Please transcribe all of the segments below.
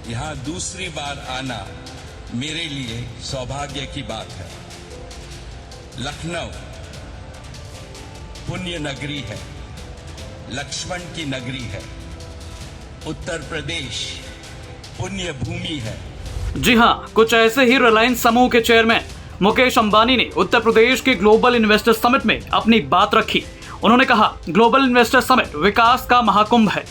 यहाँ दूसरी बार आना मेरे लिए सौभाग्य की बात है। लखनऊ पुण्य नगरी है, लक्ष्मण की नगरी है। उत्तर प्रदेश पुण्य भूमि है। जी हां, कुछ ऐसे ही रिलायंस समूह के चेयरमैन मुकेश अंबानी ने उत्तर प्रदेश के ग्लोबल इन्वेस्टर समिट में अपनी बात रखी। उन्होंने कहा, ग्लोबल इन्वेस्टर समिट विकास का महाकुंभ है।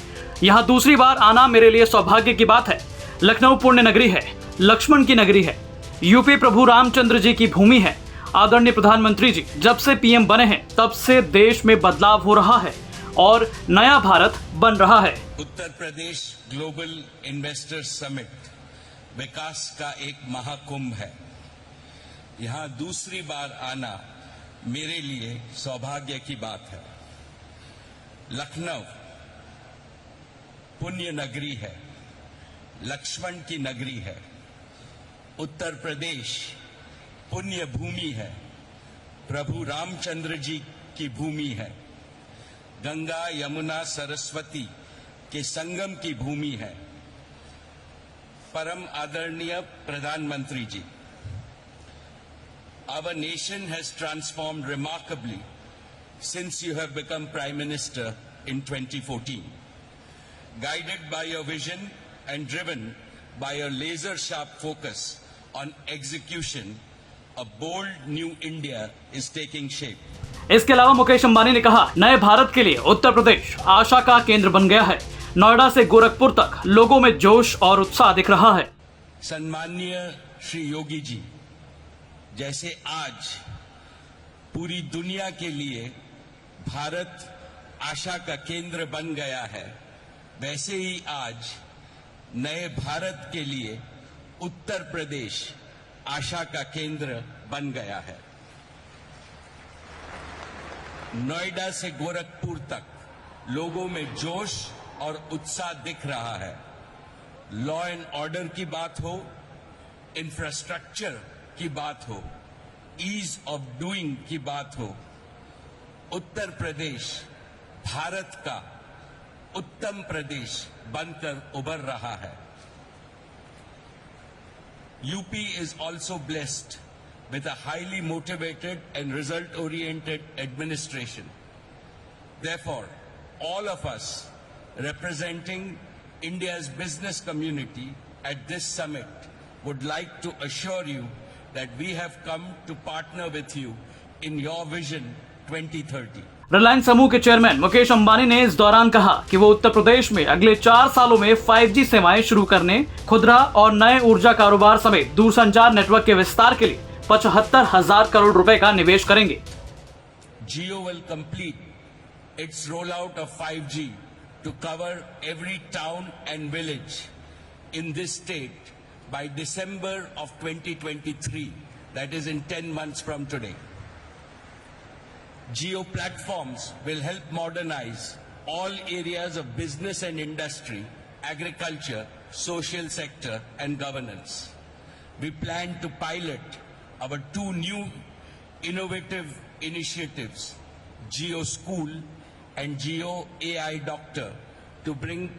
यहाँ दूसरी बार आना मेरे लिए सौभाग्य की बात है। लखनऊ पुण्य नगरी है, लक्ष्मण की नगरी है। यूपी प्रभु रामचंद्र जी की भूमि है। आदरणीय प्रधानमंत्री जी जब से पीएम बने हैं तब से देश में बदलाव हो रहा है और नया भारत बन रहा है। Uttar Pradesh global investor summit विकास का एक महाकुंभ है। यहाँ दूसरी बार आना मेरे लिए सौभाग्य की बात है। लखनऊ पुण्य नगरी है, लक्ष्मण की नगरी है। उत्तर प्रदेश पुण्य भूमि है, प्रभु रामचंद्र जी की भूमि है। गंगा यमुना सरस्वती के संगम की भूमि है। परम आदरणीय प्रधानमंत्री जी, our nation has transformed remarkably since you have become Prime Minister in 2014. Guided by your vision and driven by your laser-sharp focus on execution, a bold new India is taking shape. इसके अलावा मुकेश अंबानी ने कहा, नए भारत के लिए उत्तर प्रदेश आशा का केंद्र बन गया है। नोएडा से गोरखपुर तक लोगों में जोश और उत्साह दिख रहा है। सम्माननीय श्री योगी जी, जैसे आज पूरी दुनिया के लिए भारत आशा का केंद्र बन गया है, वैसे ही आज नए भारत के लिए उत्तर प्रदेश आशा का केंद्र बन गया है। नोएडा से गोरखपुर तक लोगों में जोश और उत्साह दिख रहा है। लॉ एंड ऑर्डर की बात हो, इंफ्रास्ट्रक्चर की बात हो, ईज ऑफ डूइंग की बात हो, उत्तर प्रदेश भारत का उत्तम प्रदेश बनकर उभर रहा है। UP is also blessed with a highly motivated and result-oriented administration. Therefore, all of us representing India's business community at this summit would like to assure you that we have come to partner with you in your vision 2030. Reliance समूह के chairman Mukesh Ambani ने इस दौरान कहा कि वो उत्तर प्रदेश में अगले 4 सालों में 5G सेवाएं शुरू करने, खुदरा और नए ऊर्जा कारोबार समेत दूरसंचार नेटवर्क के विस्तार के लिए 75,000 करोड़ रुपए का निवेश करेंगे। Jio will complete its rollout of 5G to cover every town and village in this state by December of 2023, that is in 10 months from today. Jio platforms will help modernize all areas of business and industry, agriculture, social sector and governance. We plan to pilot our 2 new innovative initiatives, Jio School and Jio AI Doctor, to bring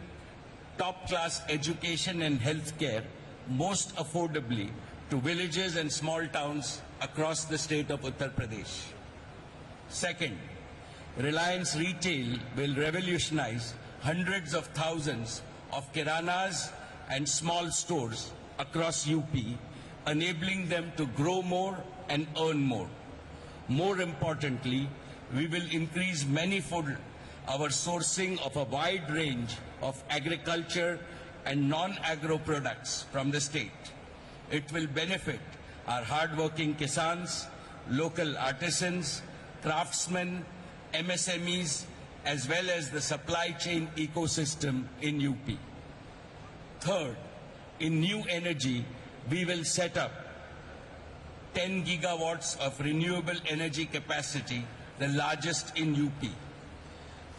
top-class education and healthcare most affordably to villages and small towns across the state of Uttar Pradesh. Second, Reliance Retail will revolutionize hundreds of thousands of kiranas and small stores across UP, enabling them to grow more and earn more. More importantly, we will increase manifold our sourcing of a wide range of agriculture and non-agro products from the state. It will benefit our hard-working kisans, local artisans, craftsmen, MSMEs, as well as the supply chain ecosystem in UP. Third, in new energy, we will set up 10 gigawatts of renewable energy capacity, the largest in UP.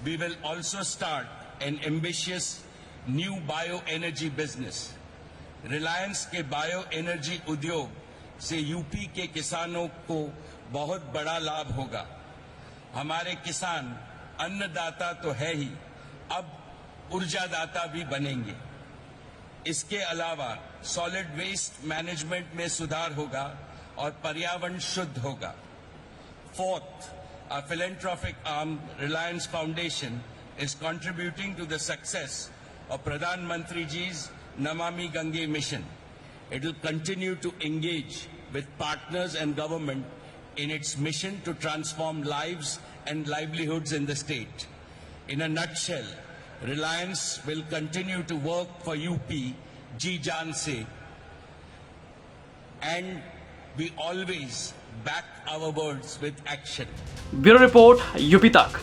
We will also start an ambitious new bioenergy business. Reliance के bioenergy उद्योग से UP के किसानों को बहुत बड़ा लाभ होगा। हमारे किसान अन्नदाता तो है ही, अब ऊर्जादाता भी बनेंगे। इसके अलावा सॉलिड वेस्ट मैनेजमेंट में सुधार होगा और पर्यावरण शुद्ध होगा। Fourth, our philanthropic arm, Reliance Foundation, is contributing to the success of Pradhan Mantri Ji's Namami Gange mission. It will continue to engage with partners and government in its mission to transform lives and livelihoods in the state. In a nutshell, Reliance will continue to work for UP, Ji Jaan Se, and we always back our words with action. Bureau report UP तक।